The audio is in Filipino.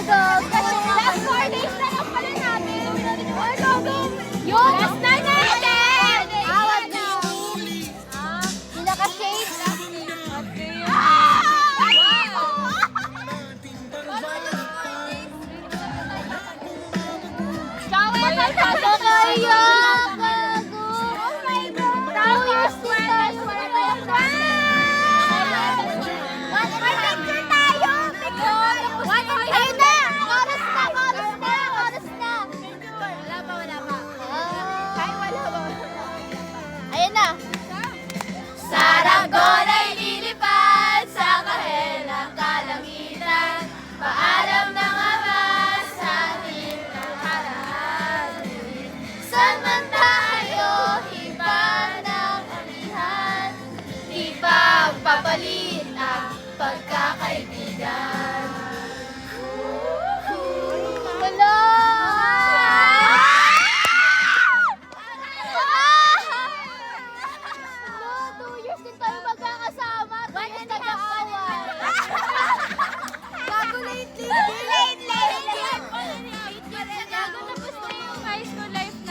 Last 4 days na lang pala natin. Ay, gago. Yung last na natin. Awag na. Pinaka-shade. Shower na sa Kaya, gago. Oh my God. Tapos, one. May picture tayo. Picture. Ayun na! Oras na! Wala pa. Ay, wala pa. Ayun na!